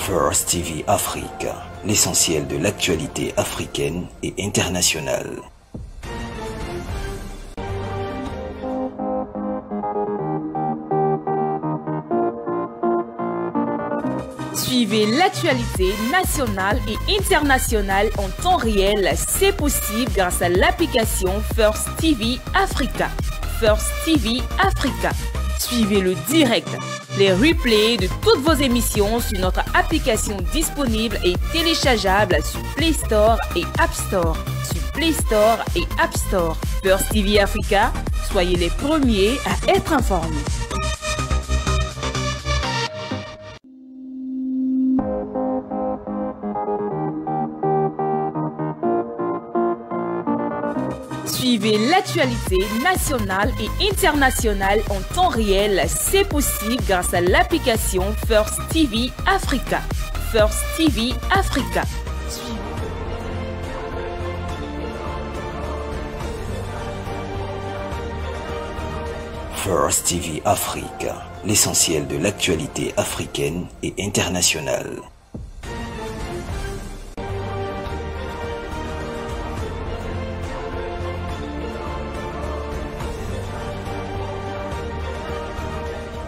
First TV Afrique, l'essentiel de l'actualité africaine et internationale. Suivez l'actualité nationale et internationale en temps réel. C'est possible grâce à l'application First TV Africa. First TV Africa. Suivez le direct, les replays de toutes vos émissions sur notre application disponible et téléchargeable sur Play Store et App Store. Sur Play Store et App Store. First TV Africa, soyez les premiers à être informés. Suivez l'actualité nationale et internationale en temps réel. C'est possible grâce à l'application First TV Africa. First TV Africa. First TV Afrique, l'essentiel de l'actualité africaine et internationale.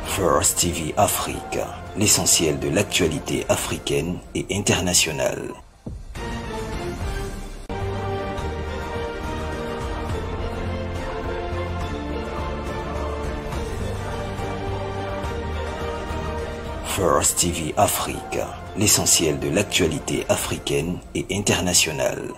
First TV Afrique, l'essentiel de l'actualité africaine et internationale. First TV Afrique, l'essentiel de l'actualité africaine et internationale.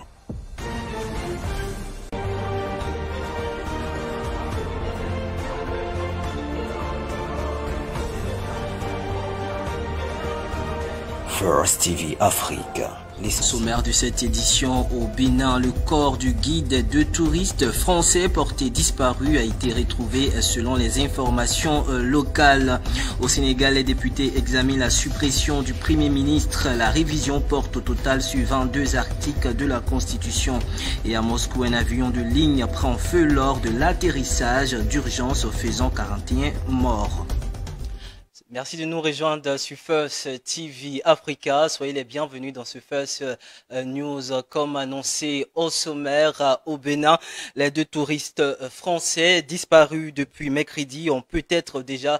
First TV Afrique. Sommaire de cette édition, au Bénin, le corps du guide de touristes français porté disparu a été retrouvé selon les informations locales. Au Sénégal, les députés examinent la suppression du Premier ministre. La révision porte au total sur 22 articles de la Constitution. Et à Moscou, un avion de ligne prend feu lors de l'atterrissage d'urgence faisant 41 morts. Merci de nous rejoindre sur First TV Africa. Soyez les bienvenus dans ce First News. Comme annoncé au sommaire, au Bénin, les deux touristes français disparus depuis mercredi ont peut-être déjà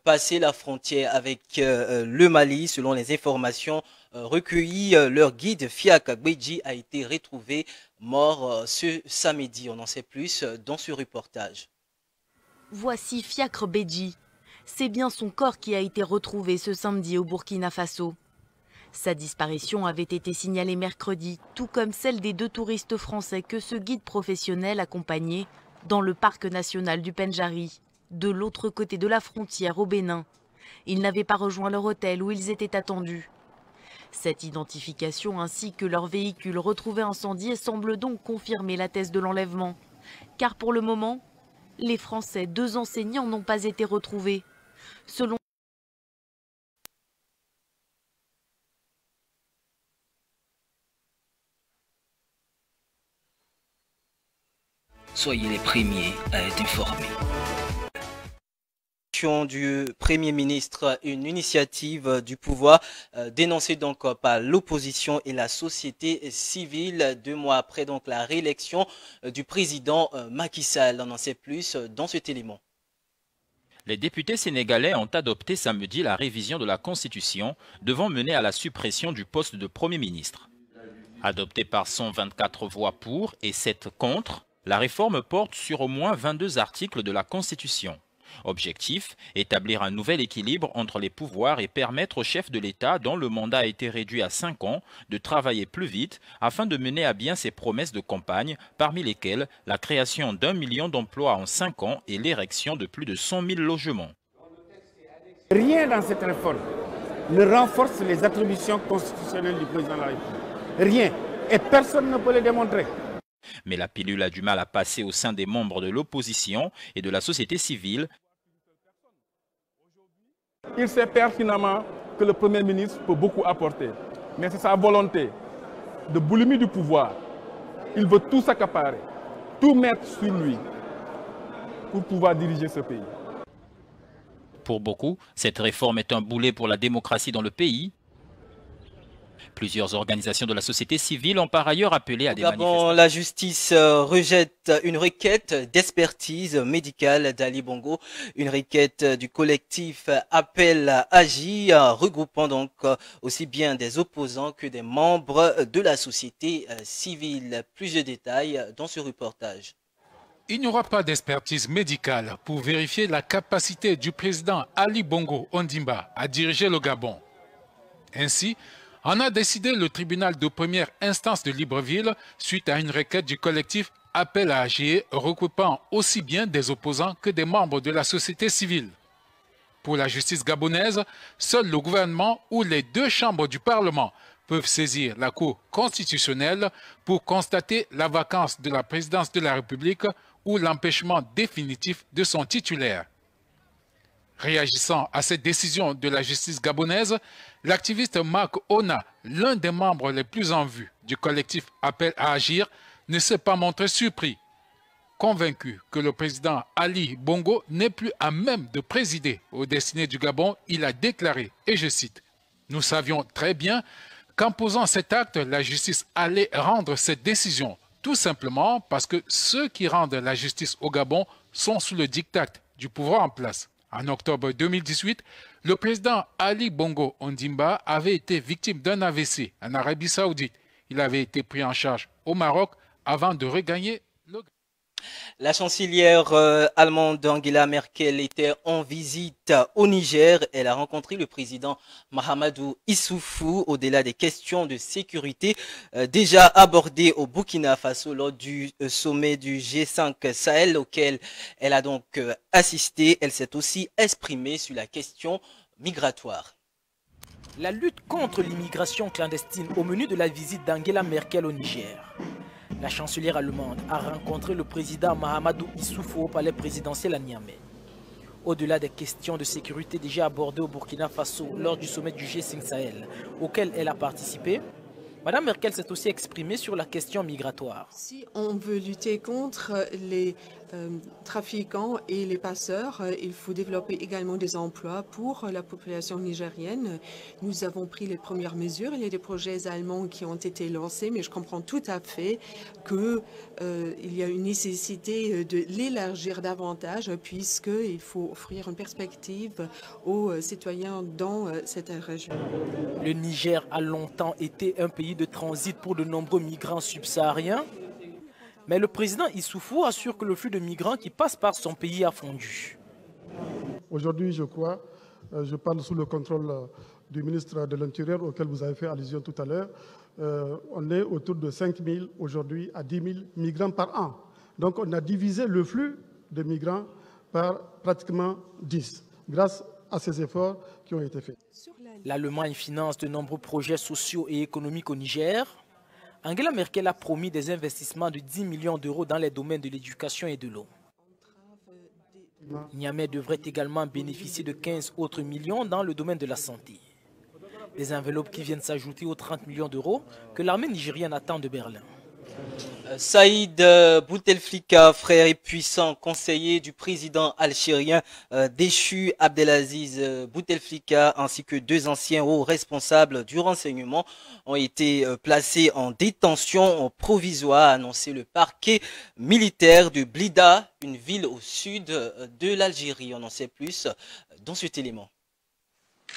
passé la frontière avec le Mali. Selon les informations recueillies, leur guide Fiacre Bédji a été retrouvé mort ce samedi. On en sait plus dans ce reportage. Voici Fiacre Bédji. C'est bien son corps qui a été retrouvé ce samedi au Burkina Faso. Sa disparition avait été signalée mercredi, tout comme celle des deux touristes français que ce guide professionnel accompagnait dans le parc national du Pendjari, de l'autre côté de la frontière au Bénin. Ils n'avaient pas rejoint leur hôtel où ils étaient attendus. Cette identification ainsi que leur véhicule retrouvé incendié semble donc confirmer la thèse de l'enlèvement. Car pour le moment, les Français, deux enseignants, n'ont pas été retrouvés. Selon Soyez les premiers à être informés. Du Premier ministre, une initiative du pouvoir dénoncée donc par l'opposition et la société civile 2 mois après donc la réélection du président Macky Sall. On en sait plus dans cet élément. Les députés sénégalais ont adopté samedi la révision de la Constitution devant mener à la suppression du poste de Premier ministre. Adoptée par 124 voix pour et 7 contre, la réforme porte sur au moins 22 articles de la Constitution. Objectif, établir un nouvel équilibre entre les pouvoirs et permettre au chef de l'État, dont le mandat a été réduit à 5 ans, de travailler plus vite afin de mener à bien ses promesses de campagne, parmi lesquelles la création d'1 million d'emplois en 5 ans et l'érection de plus de 100 000 logements. Rien dans cette réforme ne renforce les attributions constitutionnelles du président de la République. Rien. Et personne ne peut le démontrer. Mais la pilule a du mal à passer au sein des membres de l'opposition et de la société civile. Il sait pertinemment que le Premier ministre peut beaucoup apporter, mais c'est sa volonté de boulimie du pouvoir. Il veut tout s'accaparer, tout mettre sur lui pour pouvoir diriger ce pays. Pour beaucoup, cette réforme est un boulet pour la démocratie dans le pays. Plusieurs organisations de la société civile ont par ailleurs appelé à des manifestations. La justice rejette une requête d'expertise médicale d'Ali Bongo, une requête du collectif Appel à Agir, regroupant donc aussi bien des opposants que des membres de la société civile. Plus de détails dans ce reportage. Il n'y aura pas d'expertise médicale pour vérifier la capacité du président Ali Bongo Ondimba à diriger le Gabon. Ainsi, en a décidé le tribunal de première instance de Libreville suite à une requête du collectif Appel à Agir regroupant aussi bien des opposants que des membres de la société civile. Pour la justice gabonaise, seul le gouvernement ou les deux chambres du Parlement peuvent saisir la Cour constitutionnelle pour constater la vacance de la présidence de la République ou l'empêchement définitif de son titulaire. Réagissant à cette décision de la justice gabonaise, l'activiste Marc Ona, l'un des membres les plus en vue du collectif Appel à Agir, ne s'est pas montré surpris. Convaincu que le président Ali Bongo n'est plus à même de présider aux destinées du Gabon, il a déclaré, et je cite, « Nous savions très bien qu'en posant cet acte, la justice allait rendre cette décision, tout simplement parce que ceux qui rendent la justice au Gabon sont sous le diktat du pouvoir en place. » En octobre 2018, le président Ali Bongo Ondimba avait été victime d'un AVC en Arabie Saoudite. Il avait été pris en charge au Maroc avant de regagner le Gabon. La chancelière allemande Angela Merkel était en visite au Niger. Elle a rencontré le président Mahamadou Issoufou au-delà des questions de sécurité déjà abordées au Burkina Faso lors du sommet du G5 Sahel auquel elle a donc assisté. Elle s'est aussi exprimée sur la question migratoire. La lutte contre l'immigration clandestine au menu de la visite d'Angela Merkel au Niger. La chancelière allemande a rencontré le président Mahamadou Issoufou au palais présidentiel à Niamey. Au-delà des questions de sécurité déjà abordées au Burkina Faso lors du sommet du G5 Sahel, auquel elle a participé, Mme Merkel s'est aussi exprimée sur la question migratoire. Si on veut lutter contre les trafiquants et les passeurs, il faut développer également des emplois pour la population nigérienne. Nous avons pris les premières mesures. Il y a des projets allemands qui ont été lancés, mais je comprends tout à fait qu'il y a une nécessité de l'élargir davantage puisqu'il faut offrir une perspective aux citoyens dans cette région. Le Niger a longtemps été un pays de transit pour de nombreux migrants subsahariens. Mais le président Issoufou assure que le flux de migrants qui passent par son pays a fondu. Aujourd'hui, je crois, je parle sous le contrôle du ministre de l'Intérieur auquel vous avez fait allusion tout à l'heure, on est autour de 5 000 aujourd'hui à 10 000 migrants par an. Donc on a divisé le flux de migrants par pratiquement 10 grâce à ces efforts qui ont été faits. L'Allemagne finance de nombreux projets sociaux et économiques au Niger. Angela Merkel a promis des investissements de 10 millions d'euros dans les domaines de l'éducation et de l'eau. Niamey devrait également bénéficier de 15 autres millions dans le domaine de la santé. Des enveloppes qui viennent s'ajouter aux 30 millions d'euros que l'armée nigérienne attend de Berlin. Saïd Bouteflika, frère et puissant conseiller du président algérien déchu Abdelaziz Bouteflika, ainsi que deux anciens hauts responsables du renseignement ont été placés en détention provisoire, a annoncé le parquet militaire de Blida, une ville au sud de l'Algérie. On en sait plus dans cet élément.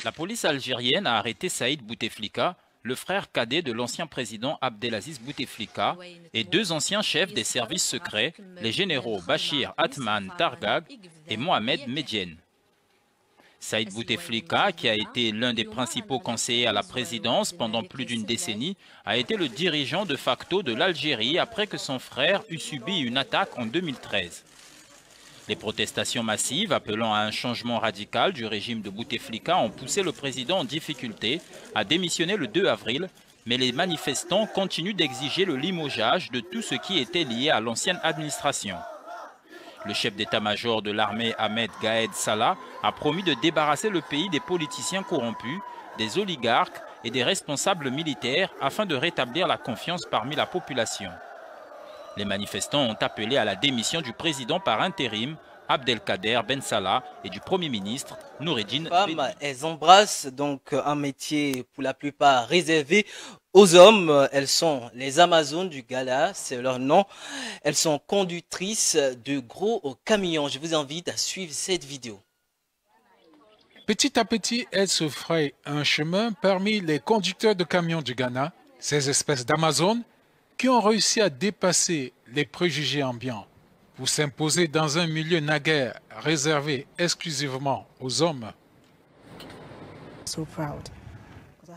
La police algérienne a arrêté Saïd Bouteflika, le frère cadet de l'ancien président Abdelaziz Bouteflika, et deux anciens chefs des services secrets, les généraux Bachir Atman Targag et Mohamed Medjen. Saïd Bouteflika, qui a été l'un des principaux conseillers à la présidence pendant plus d'une décennie, a été le dirigeant de facto de l'Algérie après que son frère eut subi une attaque en 2013. Les protestations massives appelant à un changement radical du régime de Bouteflika ont poussé le président en difficulté à démissionner le 2 avril, mais les manifestants continuent d'exiger le limogeage de tout ce qui était lié à l'ancienne administration. Le chef d'état-major de l'armée Ahmed Gaed Salah a promis de débarrasser le pays des politiciens corrompus, des oligarques et des responsables militaires afin de rétablir la confiance parmi la population. Les manifestants ont appelé à la démission du président par intérim Abdelkader Ben Salah et du Premier ministre Noureddine. Les femmes, elles embrassent donc un métier pour la plupart réservé aux hommes. Elles sont les Amazones du Gala, c'est leur nom. Elles sont conductrices de gros camions. Je vous invite à suivre cette vidéo. Petit à petit, elles se frayent un chemin parmi les conducteurs de camions du Ghana, ces espèces d'Amazones qui ont réussi à dépasser les préjugés ambiants pour s'imposer dans un milieu naguère réservé exclusivement aux hommes.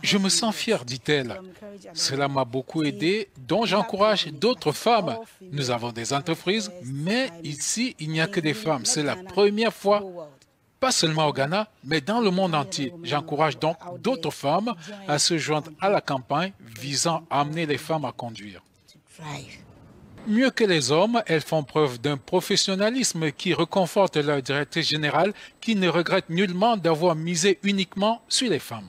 Je me sens fière, dit-elle. Cela m'a beaucoup aidé, donc j'encourage d'autres femmes. Nous avons des entreprises, mais ici, il n'y a que des femmes. C'est la première fois, pas seulement au Ghana, mais dans le monde entier. J'encourage donc d'autres femmes à se joindre à la campagne visant à amener les femmes à conduire. Mieux que les hommes, elles font preuve d'un professionnalisme qui réconforte leur directrice générale qui ne regrette nullement d'avoir misé uniquement sur les femmes.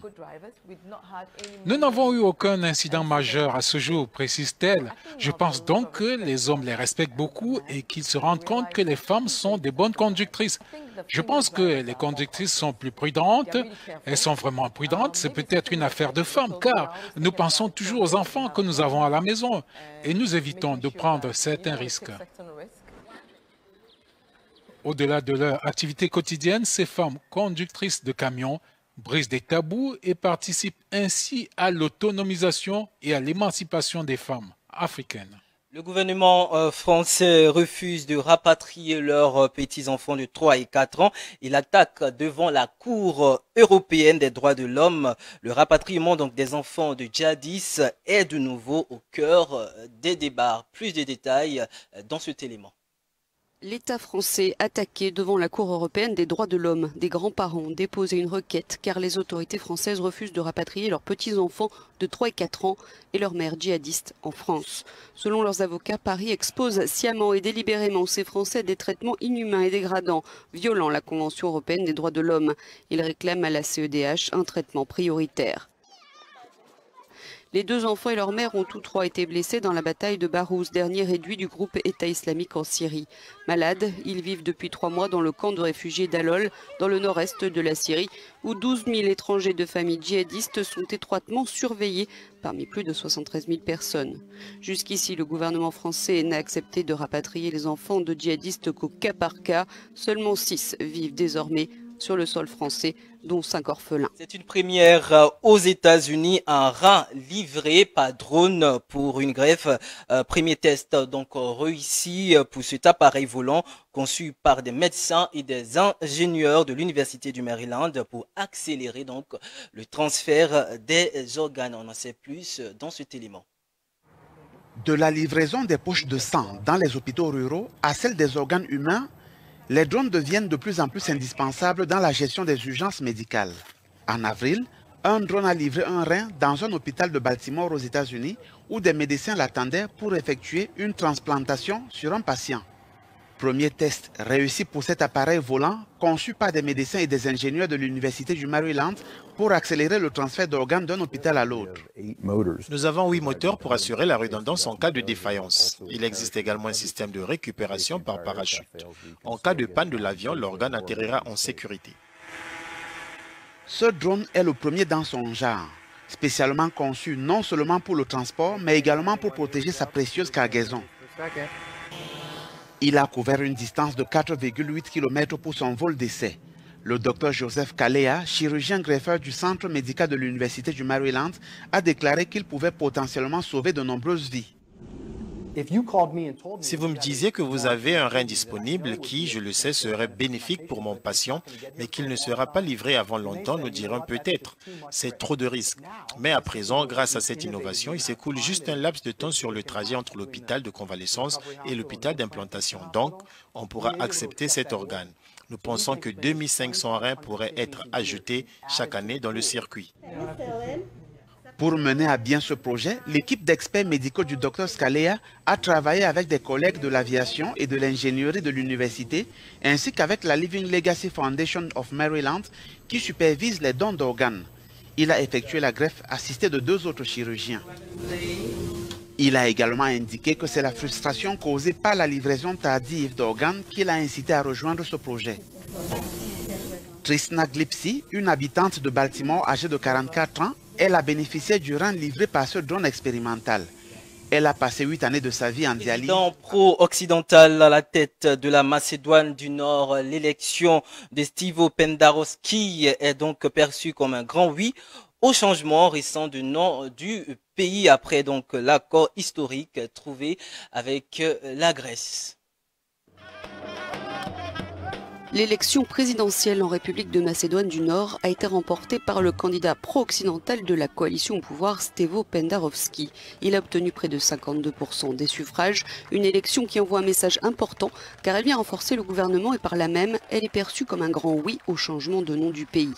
Nous n'avons eu aucun incident majeur à ce jour, précise-t-elle. Je pense donc que les hommes les respectent beaucoup et qu'ils se rendent compte que les femmes sont des bonnes conductrices. Je pense que les conductrices sont plus prudentes. Elles sont vraiment prudentes. C'est peut-être une affaire de femmes, car nous pensons toujours aux enfants que nous avons à la maison et nous évitons de prendre certains risques. Au-delà de leur activité quotidienne, ces femmes conductrices de camions brisent des tabous et participent ainsi à l'autonomisation et à l'émancipation des femmes africaines. Le gouvernement français refuse de rapatrier leurs petits-enfants de 3 et 4 ans. Il attaque devant la Cour européenne des droits de l'homme. Le rapatriement donc des enfants de djihadistes est de nouveau au cœur des débats. Plus de détails dans cet élément. L'État français attaqué devant la Cour européenne des droits de l'homme. Des grands-parents ont déposé une requête car les autorités françaises refusent de rapatrier leurs petits-enfants de 3 et 4 ans et leurs mères djihadistes en France. Selon leurs avocats, Paris expose sciemment et délibérément ces Français à des traitements inhumains et dégradants, violant la Convention européenne des droits de l'homme. Ils réclament à la CEDH un traitement prioritaire. Les 2 enfants et leur mère ont tous 3 été blessés dans la bataille de Barouz, dernier réduit du groupe État islamique en Syrie. Malades, ils vivent depuis 3 mois dans le camp de réfugiés d'Alol, dans le nord-est de la Syrie, où 12 000 étrangers de familles djihadistes sont étroitement surveillés parmi plus de 73 000 personnes. Jusqu'ici, le gouvernement français n'a accepté de rapatrier les enfants de djihadistes qu'au cas par cas. Seulement 6 vivent désormais sur le sol français, dont 5 orphelins. C'est une première aux États-Unis, un rein livré par drone pour une greffe. Premier test donc réussi pour cet appareil volant conçu par des médecins et des ingénieurs de l'Université du Maryland pour accélérer donc le transfert des organes. On en sait plus dans cet élément. De la livraison des poches de sang dans les hôpitaux ruraux à celle des organes humains, les drones deviennent de plus en plus indispensables dans la gestion des urgences médicales. En avril, un drone a livré un rein dans un hôpital de Baltimore aux États-Unis où des médecins l'attendaient pour effectuer une transplantation sur un patient. Premier test réussi pour cet appareil volant conçu par des médecins et des ingénieurs de l'Université du Maryland pour accélérer le transfert d'organes d'un hôpital à l'autre. Nous avons 8 moteurs pour assurer la redondance en cas de défaillance. Il existe également un système de récupération par parachute. En cas de panne de l'avion, l'organe atterrira en sécurité. Ce drone est le premier dans son genre, spécialement conçu non seulement pour le transport, mais également pour protéger sa précieuse cargaison. Il a couvert une distance de 4,8 km pour son vol d'essai. Le docteur Joseph Kalea, chirurgien greffeur du Centre médical de l'Université du Maryland, a déclaré qu'il pouvait potentiellement sauver de nombreuses vies. Si vous me disiez que vous avez un rein disponible qui, je le sais, serait bénéfique pour mon patient, mais qu'il ne sera pas livré avant longtemps, nous dirons peut-être. C'est trop de risques. Mais à présent, grâce à cette innovation, il s'écoule juste un laps de temps sur le trajet entre l'hôpital de convalescence et l'hôpital d'implantation. Donc, on pourra accepter cet organe. Nous pensons que 2500 reins pourraient être ajoutés chaque année dans le circuit. Pour mener à bien ce projet, l'équipe d'experts médicaux du Dr Skalea a travaillé avec des collègues de l'aviation et de l'ingénierie de l'université, ainsi qu'avec la Living Legacy Foundation of Maryland, qui supervise les dons d'organes. Il a effectué la greffe assisté de 2 autres chirurgiens. Il a également indiqué que c'est la frustration causée par la livraison tardive d'organes qui l'a incité à rejoindre ce projet. Trisna Glipsy, une habitante de Baltimore âgée de 44 ans, elle a bénéficié du rein livré par ce drone expérimental. Elle a passé 8 années de sa vie en dialyse. Dans pro-occidental à la tête de la Macédoine du Nord, l'élection de Stivo Pendarovski est donc perçue comme un grand oui au changement récent de nom du pays après donc l'accord historique trouvé avec la Grèce. L'élection présidentielle en République de Macédoine du Nord a été remportée par le candidat pro-occidental de la coalition au pouvoir, Stevo Pendarovski. Il a obtenu près de 52% des suffrages, une élection qui envoie un message important car elle vient renforcer le gouvernement et par là même, elle est perçue comme un grand oui au changement de nom du pays.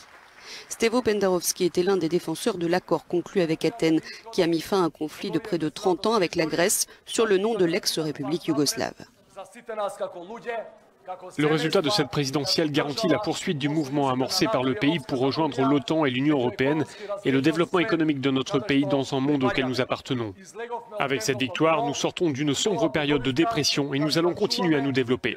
Stevo Pendarovski était l'un des défenseurs de l'accord conclu avec Athènes qui a mis fin à un conflit de près de 30 ans avec la Grèce sur le nom de l'ex-république yougoslave. Le résultat de cette présidentielle garantit la poursuite du mouvement amorcé par le pays pour rejoindre l'OTAN et l'Union européenne et le développement économique de notre pays dans un monde auquel nous appartenons. Avec cette victoire, nous sortons d'une sombre période de dépression et nous allons continuer à nous développer.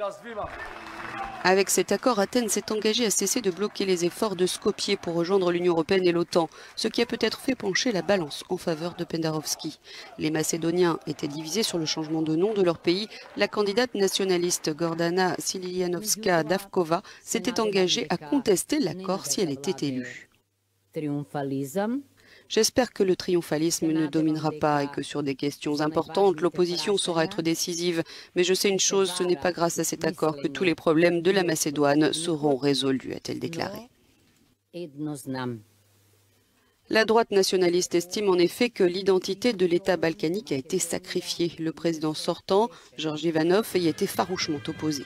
Avec cet accord, Athènes s'est engagée à cesser de bloquer les efforts de Skopje pour rejoindre l'Union européenne et l'OTAN, ce qui a peut-être fait pencher la balance en faveur de Pendarovski. Les Macédoniens étaient divisés sur le changement de nom de leur pays. La candidate nationaliste Gordana Siljanovska-Davkova s'était engagée à contester l'accord si elle était élue. J'espère que le triomphalisme ne dominera pas et que sur des questions importantes, l'opposition saura être décisive. Mais je sais une chose, ce n'est pas grâce à cet accord que tous les problèmes de la Macédoine seront résolus, a-t-elle déclaré. La droite nationaliste estime en effet que l'identité de l'État balkanique a été sacrifiée. Le président sortant, Georges Ivanov, y était farouchement opposé.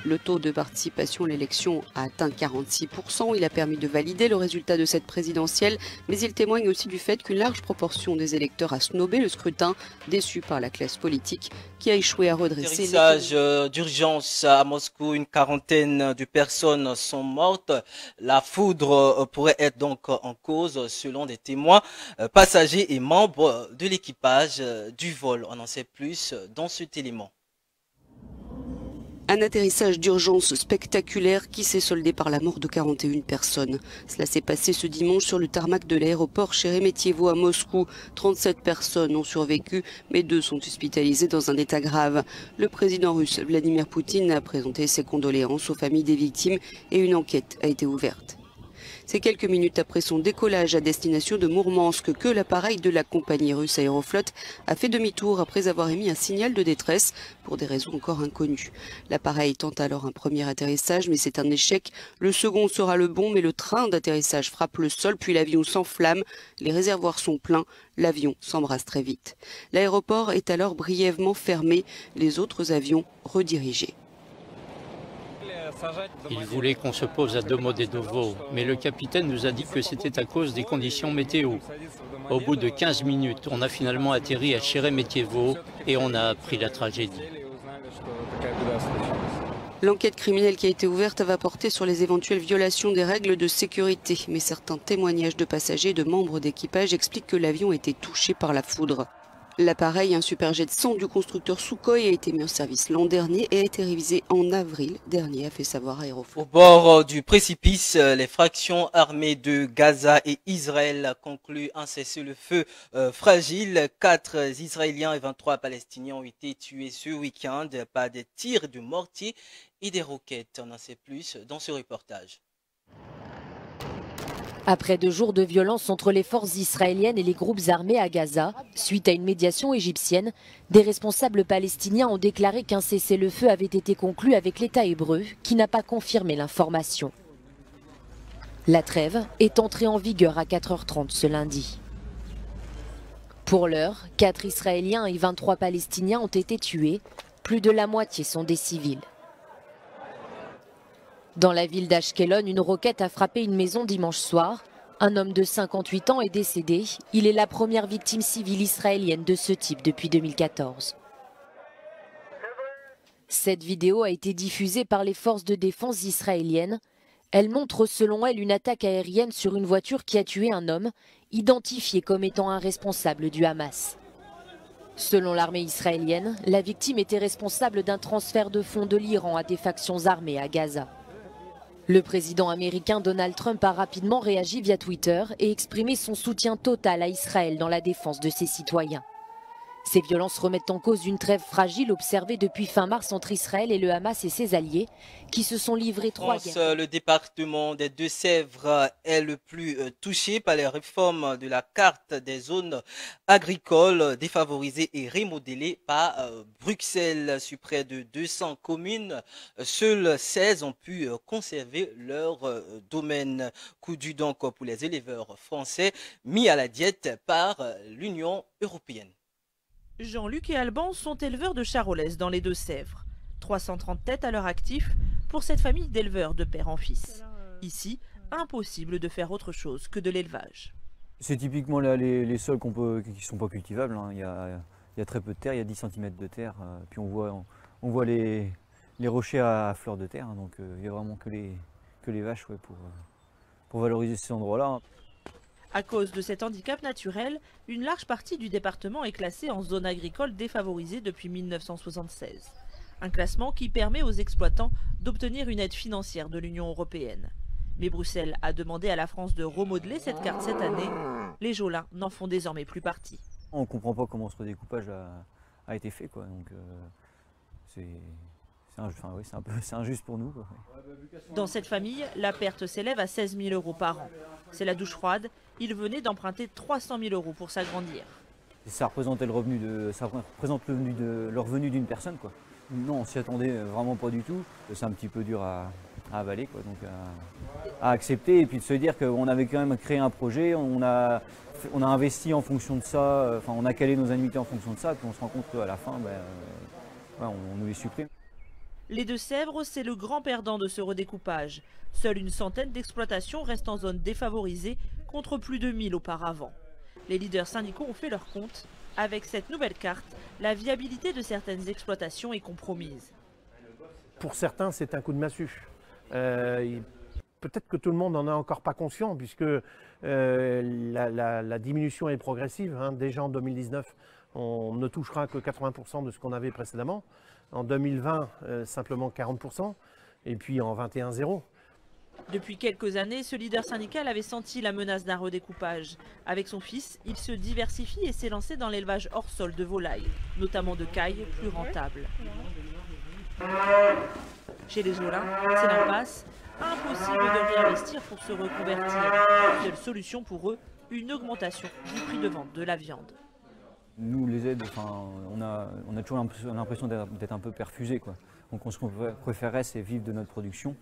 Le taux de participation à l'élection a atteint 46%. Il a permis de valider le résultat de cette présidentielle, mais il témoigne aussi du fait qu'une large proportion des électeurs a snobé le scrutin, déçu par la classe politique qui a échoué à redresser. Atterrissage d'urgence à Moscou, une quarantaine de personnes sont mortes. La foudre pourrait être donc en cause selon des témoins, passagers et membres de l'équipage du vol. On en sait plus dans cet élément. Un atterrissage d'urgence spectaculaire qui s'est soldé par la mort de 41 personnes. Cela s'est passé ce dimanche sur le tarmac de l'aéroport Sheremetyevo à Moscou. 37 personnes ont survécu, mais 2 sont hospitalisées dans un état grave. Le président russe Vladimir Poutine a présenté ses condoléances aux familles des victimes et une enquête a été ouverte. C'est quelques minutes après son décollage à destination de Mourmansk que l'appareil de la compagnie russe Aeroflot a fait demi-tour après avoir émis un signal de détresse pour des raisons encore inconnues. L'appareil tente alors un premier atterrissage, mais c'est un échec. Le second sera le bon, mais le train d'atterrissage frappe le sol, puis l'avion s'enflamme. Les réservoirs sont pleins, l'avion s'embrase très vite. L'aéroport est alors brièvement fermé, les autres avions redirigés. Il voulait qu'on se pose à Domodedovo, mais le capitaine nous a dit que c'était à cause des conditions météo. Au bout de 15 minutes, on a finalement atterri à Sheremetyevo et on a appris la tragédie. L'enquête criminelle qui a été ouverte va porter sur les éventuelles violations des règles de sécurité, mais certains témoignages de passagers et de membres d'équipage expliquent que l'avion a été touché par la foudre. L'appareil, un superjet 100 du constructeur Sukhoi, a été mis en service l'an dernier et a été révisé en avril dernier, a fait savoir Aeroflot. Au bord du précipice, les fractions armées de Gaza et Israël concluent un cessez-le-feu fragile. 4 Israéliens et 23 Palestiniens ont été tués ce week-end par des tirs de mortier et des roquettes. On en sait plus dans ce reportage. Après 2 jours de violence entre les forces israéliennes et les groupes armés à Gaza, suite à une médiation égyptienne, des responsables palestiniens ont déclaré qu'un cessez-le-feu avait été conclu avec l'État hébreu, qui n'a pas confirmé l'information. La trêve est entrée en vigueur à 4h30 ce lundi. Pour l'heure, 4 Israéliens et 23 Palestiniens ont été tués, plus de la moitié sont des civils. Dans la ville d'Ashkelon, une roquette a frappé une maison dimanche soir. Un homme de 58 ans est décédé. Il est la première victime civile israélienne de ce type depuis 2014. Cette vidéo a été diffusée par les forces de défense israéliennes. Elle montre selon elle une attaque aérienne sur une voiture qui a tué un homme, identifié comme étant un responsable du Hamas. Selon l'armée israélienne, la victime était responsable d'un transfert de fonds de l'Iran à des factions armées à Gaza. Le président américain Donald Trump a rapidement réagi via Twitter et exprimé son soutien total à Israël dans la défense de ses citoyens. Ces violences remettent en cause une trêve fragile observée depuis fin mars entre Israël et le Hamas et ses alliés, qui se sont livrés 3 guerres. Le département des Deux-Sèvres est le plus touché par les réformes de la carte des zones agricoles défavorisées et remodelées par Bruxelles. Sur près de 200 communes, seules 16 ont pu conserver leur domaine. Coup dur donc pour les éleveurs français mis à la diète par l'Union européenne. Jean-Luc et Alban sont éleveurs de charolaises dans les Deux-Sèvres. 330 têtes à leur actif pour cette famille d'éleveurs de père en fils. Ici, impossible de faire autre chose que de l'élevage. C'est typiquement là, les sols qui ne sont pas cultivables. Hein. Il y a très peu de terre, il y a 10 cm de terre. Puis on voit les rochers à fleur de terre. Hein. Donc il n'y a vraiment que les vaches pour valoriser ces endroits-là. À cause de cet handicap naturel, une large partie du département est classée en zone agricole défavorisée depuis 1976. Un classement qui permet aux exploitants d'obtenir une aide financière de l'Union européenne. Mais Bruxelles a demandé à la France de remodeler cette carte cette année. Les Jolins n'en font désormais plus partie. On ne comprend pas comment ce redécoupage a été fait, quoi. Donc c'est injuste pour nous, quoi. Dans cette famille, la perte s'élève à 16 000 € par an. C'est la douche froide. Il venait d'emprunter 300 000 € pour s'agrandir. Ça représente le revenu d'une personne, quoi. Non, on s'y attendait vraiment pas du tout. C'est un petit peu dur à avaler, quoi, donc à accepter, et puis de se dire qu'on avait quand même créé un projet, on a investi en fonction de ça, on a calé nos annuités en fonction de ça, puis on se rend compte qu'à la fin, on nous les supprime. Les Deux-Sèvres, c'est le grand perdant de ce redécoupage. Seule une centaine d'exploitations restent en zone défavorisée contre plus de 1000 auparavant. Les leaders syndicaux ont fait leur compte. Avec cette nouvelle carte, la viabilité de certaines exploitations est compromise. Pour certains, c'est un coup de massue. Peut-être que tout le monde n'en a encore pas conscience, puisque la diminution est progressive. Hein. Déjà en 2019, on ne touchera que 80% de ce qu'on avait précédemment. En 2020, simplement 40%, et puis en 2021, 0. Depuis quelques années, ce leader syndical avait senti la menace d'un redécoupage. Avec son fils, il se diversifie et s'est lancé dans l'élevage hors sol de volailles, notamment de cailles plus rentables. Chez les Jolins, c'est l'impasse. Impossible de réinvestir pour se reconvertir. Seule solution pour eux, une augmentation du prix de vente de la viande. Nous, les aides, on a toujours l'impression d'être un peu perfusés, quoi. Donc ce qu'on préférerait, c'est vivre de notre production.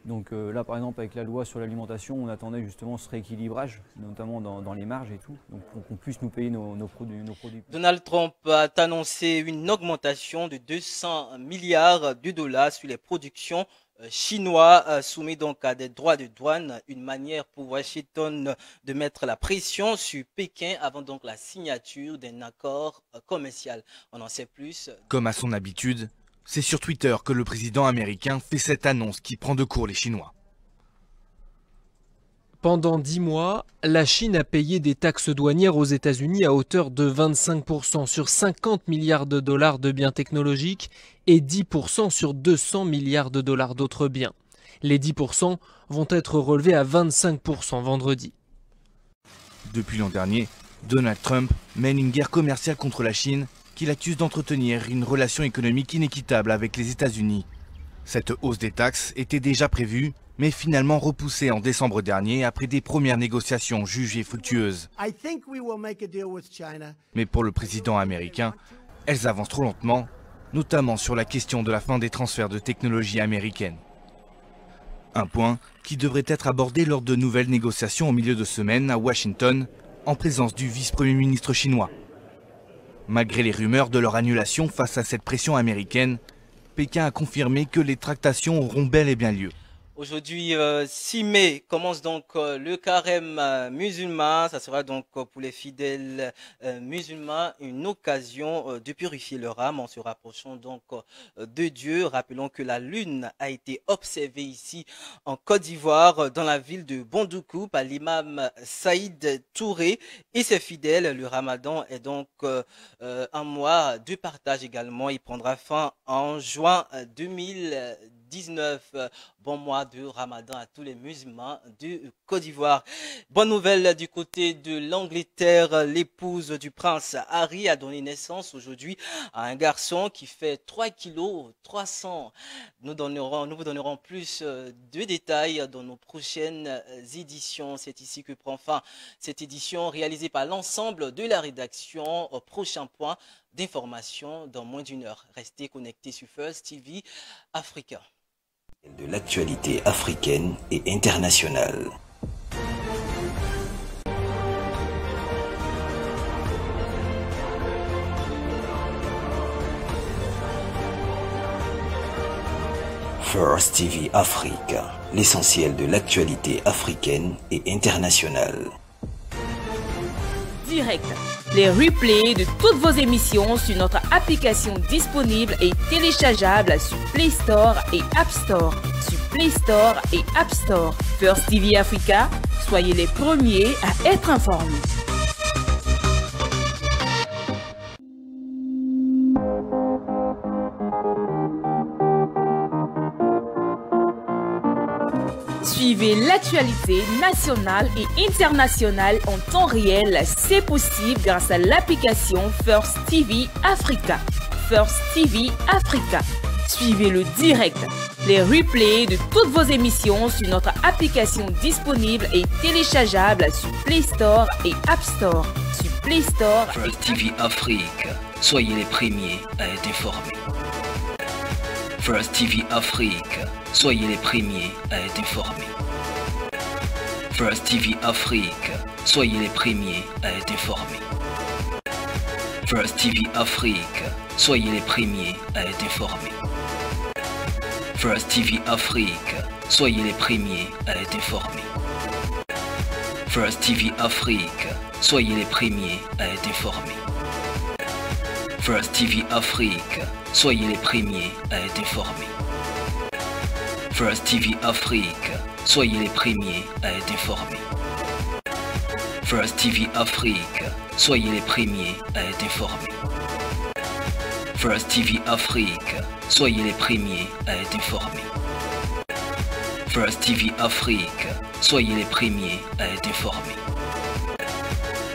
Donc là, par exemple, avec la loi sur l'alimentation, on attendait justement ce rééquilibrage, notamment dans les marges et tout, donc pour qu'on puisse nous payer nos produits. Donald Trump a annoncé une augmentation de 200 milliards de dollars sur les productions chinois, soumis donc à des droits de douane, une manière pour Washington de mettre la pression sur Pékin avant donc la signature d'un accord commercial. On en sait plus. Comme à son habitude, c'est sur Twitter que le président américain fait cette annonce qui prend de court les Chinois. Pendant 10 mois, la Chine a payé des taxes douanières aux États-Unis à hauteur de 25% sur 50 milliards de dollars de biens technologiques et 10% sur 200 milliards de dollars d'autres biens. Les 10% vont être relevés à 25% vendredi. Depuis l'an dernier, Donald Trump mène une guerre commerciale contre la Chine qu'il accuse d'entretenir une relation économique inéquitable avec les États-Unis. Cette hausse des taxes était déjà prévue, mais finalement repoussée en décembre dernier après des premières négociations jugées fructueuses. Mais pour le président américain, elles avancent trop lentement, notamment sur la question de la fin des transferts de technologies américaines. Un point qui devrait être abordé lors de nouvelles négociations au milieu de semaine à Washington, en présence du vice-premier ministre chinois. Malgré les rumeurs de leur annulation face à cette pression américaine, Pékin a confirmé que les tractations auront bel et bien lieu. Aujourd'hui, 6 mai, commence donc le carême musulman. Ça sera donc pour les fidèles musulmans une occasion de purifier leur âme en se rapprochant donc de Dieu. Rappelons que la lune a été observée ici en Côte d'Ivoire, dans la ville de Bondoukou, par l'imam Saïd Touré et ses fidèles. Le ramadan est donc un mois de partage également. Il prendra fin en juin 2019. Bon mois de Ramadan à tous les musulmans de Côte d'Ivoire. Bonne nouvelle du côté de l'Angleterre. L'épouse du prince Harry a donné naissance aujourd'hui à un garçon qui fait 3 kg 300. Nous vous donnerons plus de détails dans nos prochaines éditions. C'est ici que prend fin cette édition réalisée par l'ensemble de la rédaction. Au prochain point d'information dans moins d'une heure. Restez connectés sur First TV Africa. De l'actualité africaine et internationale. First TV Africa, l'essentiel de l'actualité africaine et internationale. Direct, les replays de toutes vos émissions sur notre application disponible et téléchargeable sur Play Store et App Store. Sur Play Store et App Store. First TV Africa, soyez les premiers à être informés. Suivez l'actualité nationale et internationale en temps réel. C'est possible grâce à l'application First TV Africa. First TV Africa. Suivez le direct, les replays de toutes vos émissions sur notre application disponible et téléchargeable sur Play Store et App Store. Sur Play Store First TV Afrique, soyez les premiers à être informés. First TV Afrique, soyez les premiers à être informés. First TV Afrique, soyez les premiers à être informés. First TV Afrique, soyez les premiers à être informés. First TV Afrique, soyez les premiers à être informés. First TV Afrique, soyez les premiers à être informés. First TV Afrique, soyez les premiers à être informés. First TV Afrique, soyez les premiers à être informés. First TV Afrique, soyez les premiers à être informés. First TV Afrique, soyez les premiers à être informés. First TV Afrique, soyez les premiers à être informés.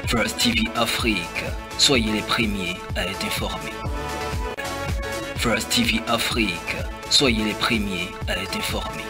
First TV Afrique, soyez les premiers à être informés. First TV Afrique, soyez les premiers à être informés.